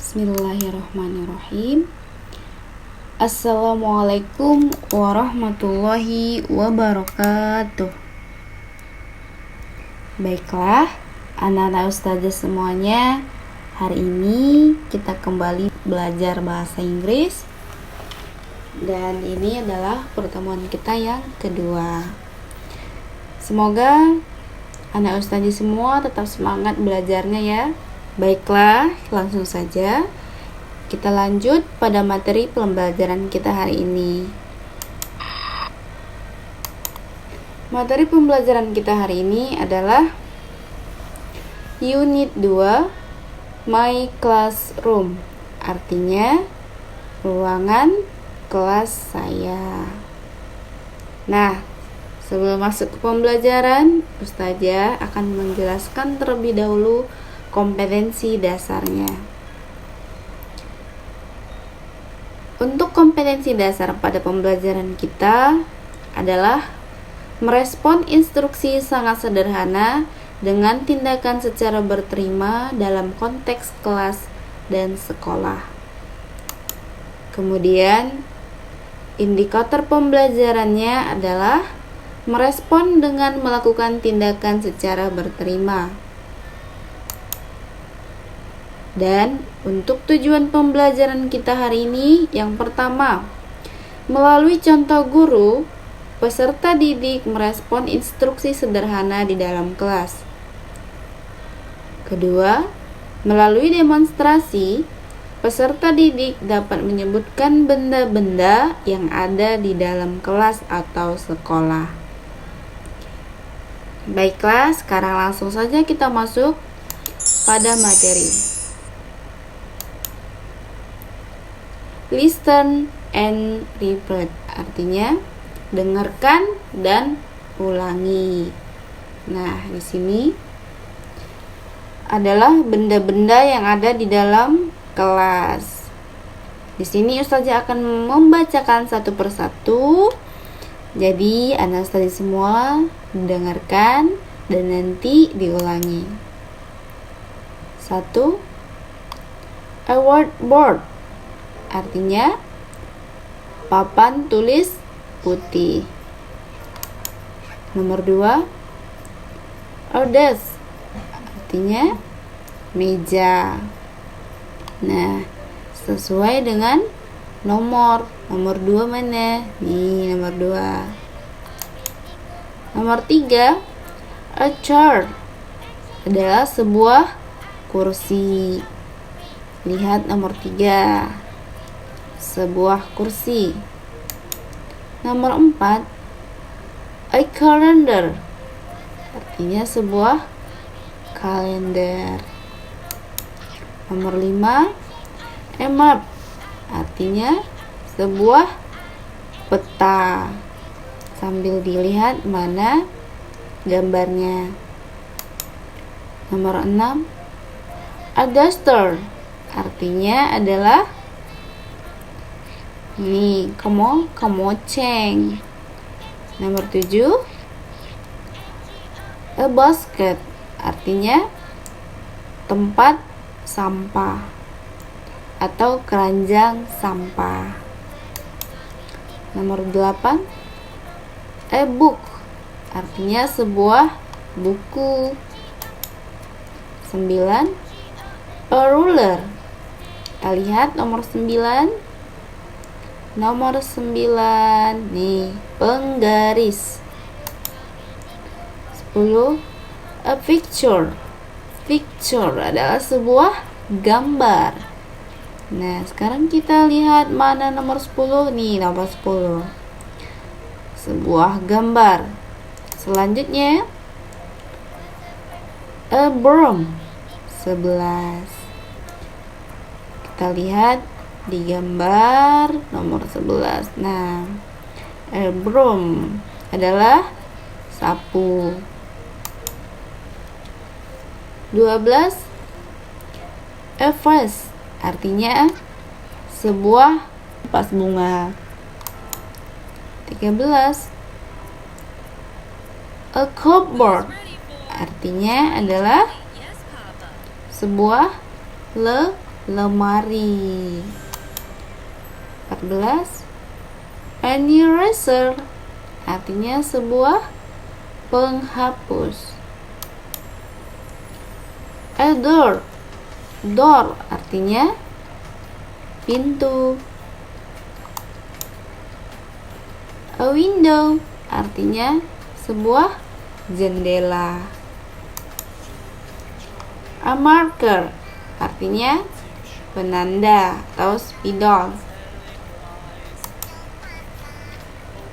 Bismillahirrahmanirrahim. Assalamualaikum warahmatullahi wabarakatuh. Baiklah, anak-anak ustazah semuanya, hari ini kita kembali belajar bahasa Inggris. Dan ini adalah pertemuan kita yang kedua. Semoga anak ustazah semua tetap semangat belajarnya ya. Baiklah, langsung saja kita lanjut pada materi pembelajaran kita hari ini. Materi pembelajaran kita hari ini adalah Unit 2, My Classroom. Artinya, ruangan kelas saya. Nah, sebelum masuk ke pembelajaran, Ustazah akan menjelaskan terlebih dahulu kompetensi dasarnya. Untuk kompetensi dasar pada pembelajaran kita adalah merespon instruksi sangat sederhana dengan tindakan secara berterima dalam konteks kelas dan sekolah. Kemudian, indikator pembelajarannya adalah merespon dengan melakukan tindakan secara berterima. Dan untuk tujuan pembelajaran kita hari ini, yang pertama, melalui contoh guru, peserta didik merespon instruksi sederhana di dalam kelas. Kedua, melalui demonstrasi, peserta didik dapat menyebutkan benda-benda yang ada di dalam kelas atau sekolah. Baiklah, sekarang langsung saja kita masuk pada materi. Listen and repeat, artinya dengarkan dan ulangi. Nah, di sini adalah benda-benda yang ada di dalam kelas. Di sini Ustazah akan membacakan satu persatu. Jadi, anak Ustazah semua mendengarkan dan nanti diulangi. 1. A whiteboard, artinya papan tulis putih. Nomor 2, a desk, artinya meja. Nah, sesuai dengan nomor 2 mana? Nih, nomor 2. Nomor 3, a chair, adalah sebuah kursi. Lihat nomor 3, sebuah kursi. Nomor 4, a calendar, artinya sebuah kalender. Nomor 5, a map, artinya sebuah peta. Sambil dilihat mana gambarnya. Nomor 6, a duster, artinya adalah nih, kemoceng. Nomor 7, a basket, artinya tempat sampah atau keranjang sampah. Nomor 8, a book, artinya sebuah buku. 9, a ruler. Kita lihat nomor 9. Nomor 9, nih, penggaris. 10, a picture. Picture adalah sebuah gambar. Nah, sekarang kita lihat mana nomor 10. Nih, nomor 10. Sebuah gambar. Selanjutnya, a broom. 11. Kita lihat di gambar nomor 11. Nah, a broom adalah sapu. 12, a vase, artinya sebuah vas bunga. 13, a cupboard, artinya adalah sebuah lemari. 14. An eraser artinya sebuah penghapus. A door, door artinya pintu. A window artinya sebuah jendela. A marker artinya penanda atau spidol.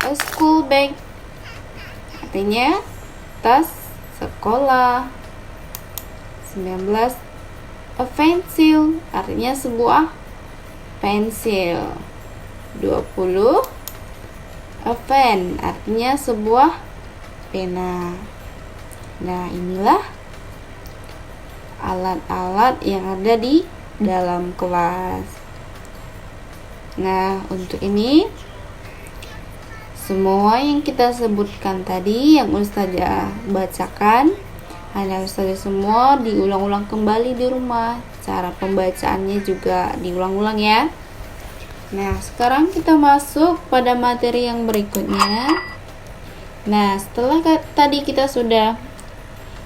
A school bag artinya tas sekolah. 19. A pencil artinya sebuah pensil. 20. A pen artinya sebuah pena. Nah, inilah alat-alat yang ada di dalam kelas. Nah, untuk ini semua yang kita sebutkan tadi yang Ustazah bacakan, Ustazah semua diulang-ulang kembali di rumah. Cara pembacaannya juga diulang-ulang ya. Nah, sekarang kita masuk pada materi yang berikutnya. Nah, setelah tadi kita sudah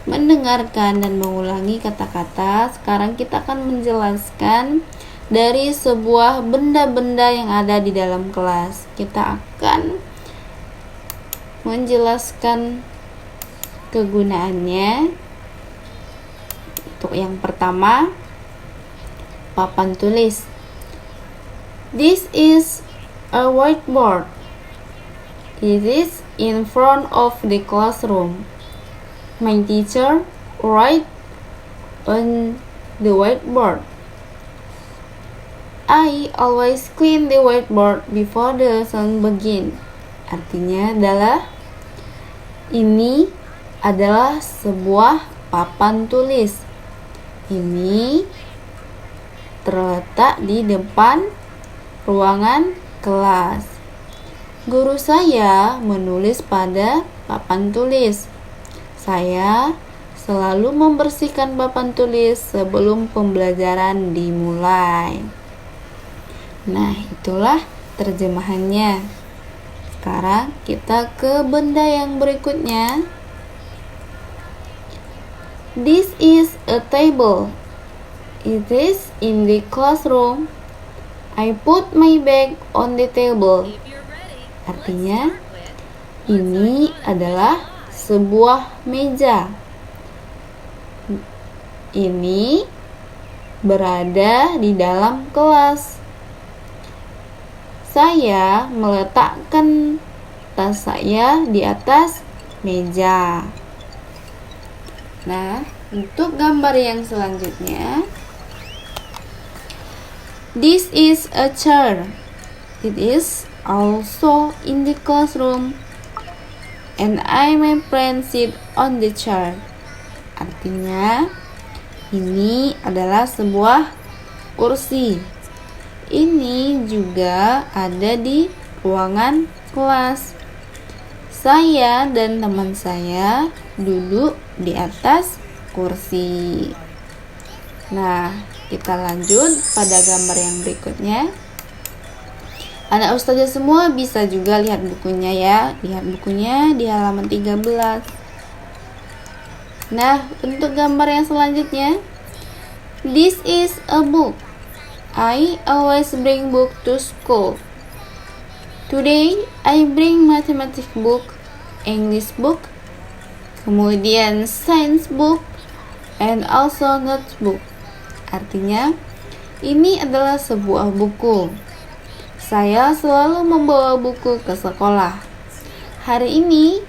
mendengarkan dan mengulangi kata-kata, sekarang kita akan menjelaskan dari sebuah benda-benda yang ada di dalam kelas. Kita akan menjelaskan kegunaannya. Untuk yang pertama, papan tulis. This is a whiteboard. It is in front of the classroom. My teacher write on the whiteboard. I always clean the whiteboard before the lesson begin. Artinya adalah ini adalah sebuah papan tulis. Ini terletak di depan ruangan kelas. Guru saya menulis pada papan tulis. Saya selalu membersihkan papan tulis sebelum pembelajaran dimulai. Nah, itulah terjemahannya. Sekarang kita ke benda yang berikutnya. This is a table. It is in the classroom. I put my bag on the table. Artinya, ini adalah sebuah meja. Ini berada di dalam kelas. Saya meletakkan tas saya di atas meja. Nah, untuk gambar yang selanjutnya, this is a chair. It is also in the classroom, and I my friend sit on the chair. Artinya, ini adalah sebuah kursi. Ini juga ada di ruangan kelas. Saya dan teman saya duduk di atas kursi. Nah, kita lanjut pada gambar yang berikutnya. Anak Ustazah semua bisa juga lihat bukunya ya. Lihat bukunya di halaman 13. Nah, untuk gambar yang selanjutnya, this is a book. I always bring book to school. Today I bring mathematics book, English book, kemudian science book, and also notebook. Artinya, ini adalah sebuah buku. Saya selalu membawa buku ke sekolah. Hari ini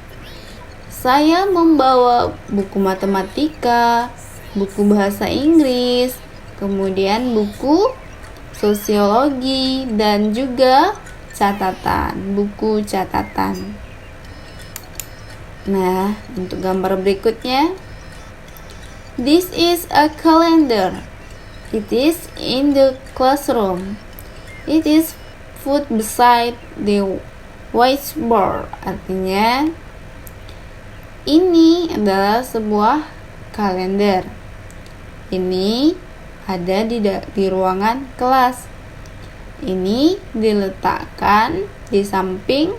saya membawa buku matematika, buku bahasa Inggris, kemudian buku sosiologi, dan juga buku catatan. Nah, untuk gambar berikutnya, this is a calendar. It is in the classroom. It is put beside the whiteboard. Artinya, ini adalah sebuah kalender. Ini ada di ruangan kelas. Ini diletakkan di samping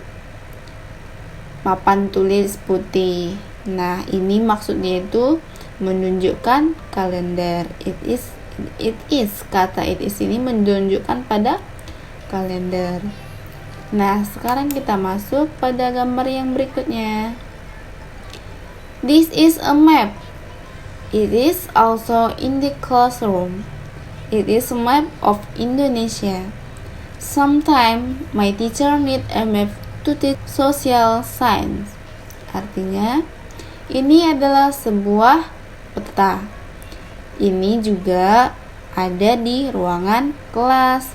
papan tulis putih. Nah, ini maksudnya itu menunjukkan kalender. It is kata it is ini menunjukkan pada kalender. Nah, sekarang kita masuk pada gambar yang berikutnya. This is a map. It is also in the classroom. It is a map of Indonesia. Sometimes my teacher need a map to teach social science. Artinya, ini adalah sebuah peta. Ini juga ada di ruangan kelas.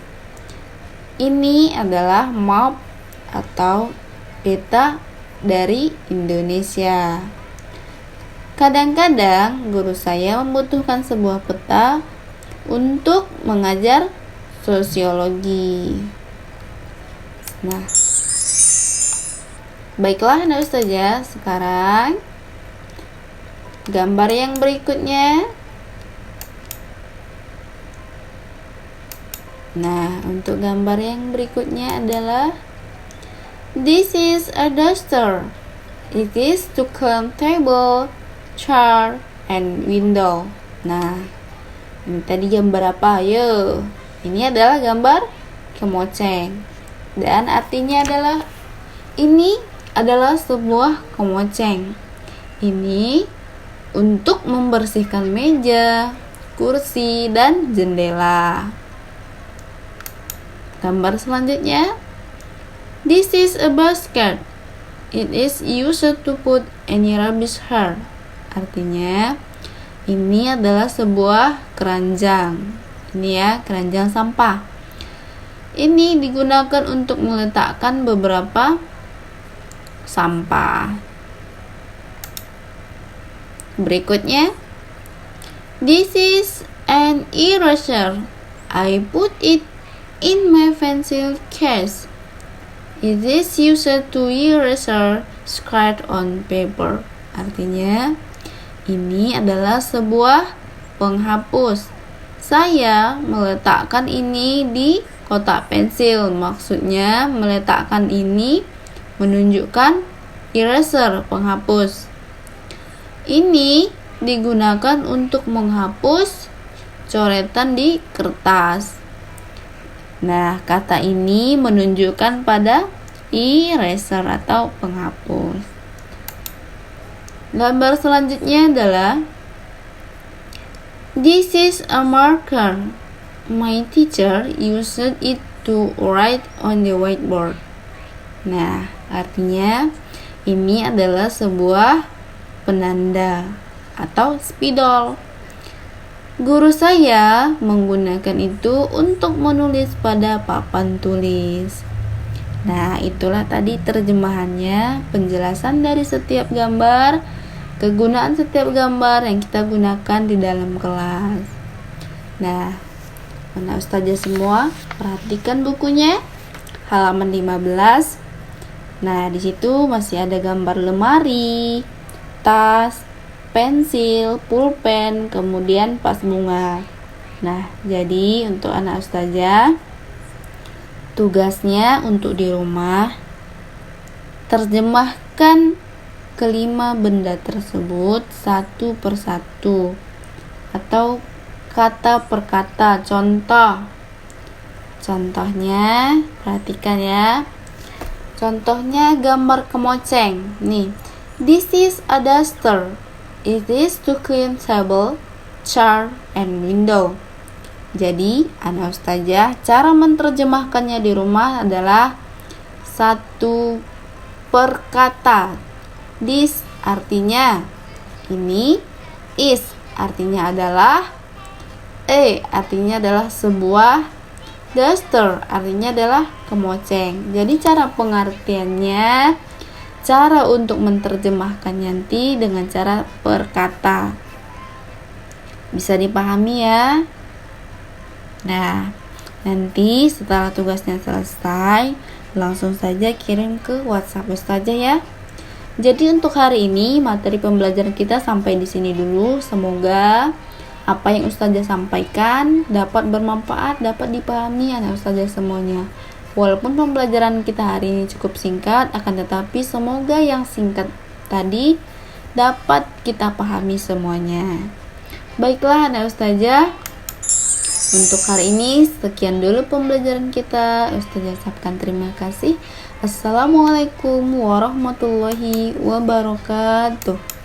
Ini adalah map atau peta dari Indonesia. Kadang-kadang guru saya membutuhkan sebuah peta untuk mengajar sosiologi. Nah, baiklah anak ustazah, sekarang gambar yang berikutnya. Nah, untuk gambar yang berikutnya adalah this is a duster. It is to clean table, chair, and window. Nah, ini tadi gambar apa? Ayo. Ini adalah gambar kemoceng. Dan artinya adalah ini adalah sebuah kemoceng. Ini untuk membersihkan meja, kursi, dan jendela. Gambar selanjutnya. This is a basket. It is used to put any rubbish here. Artinya, ini adalah sebuah keranjang. Ini ya, keranjang sampah. Ini digunakan untuk meletakkan beberapa sampah. Berikutnya, this is an eraser. I put it in my pencil case. It is used to eraser scratch on paper. Artinya, ini adalah sebuah penghapus. Saya meletakkan ini di kotak pensil. Maksudnya, meletakkan ini menunjukkan eraser, penghapus. Ini digunakan untuk menghapus coretan di kertas. Nah, kata ini menunjukkan pada eraser atau penghapus. Gambar selanjutnya adalah this is a marker. My teacher used it to write on the whiteboard. Nah, artinya ini adalah sebuah penanda atau spidol. Guru saya menggunakan itu untuk menulis pada papan tulis. Nah, itulah tadi terjemahannya, penjelasan dari setiap gambar, kegunaan setiap gambar yang kita gunakan di dalam kelas. Nah, anak ustazah semua, perhatikan bukunya, halaman 15. Nah, di situ masih ada gambar lemari, tas, pensil, pulpen, kemudian vas bunga. Nah, jadi untuk anak ustazah, tugasnya untuk di rumah terjemahkan kelima benda tersebut satu persatu atau kata per kata. Contohnya, perhatikan ya. Contohnya gambar kemoceng. Nih, this is a duster. It is to clean table, chair, and window. Jadi, anak ustazah, cara menerjemahkannya di rumah adalah satu per kata. This artinya ini, is artinya adalah, artinya adalah sebuah, duster artinya adalah kemoceng. Jadi cara pengertiannya, cara untuk menerjemahkan nanti dengan cara per kata. Bisa dipahami ya? Nah, nanti setelah tugasnya selesai, langsung saja kirim ke WhatsApp ustazah ya. Jadi untuk hari ini materi pembelajaran kita sampai di sini dulu. Semoga apa yang Ustazah sampaikan dapat bermanfaat, dapat dipahami anak Ustazah semuanya. Walaupun pembelajaran kita hari ini cukup singkat, akan tetapi semoga yang singkat tadi dapat kita pahami semuanya. Baiklah anak Ustazah, untuk hari ini sekian dulu pembelajaran kita. Ustazah ucapkan terima kasih. Assalamualaikum warahmatullahi wabarakatuh.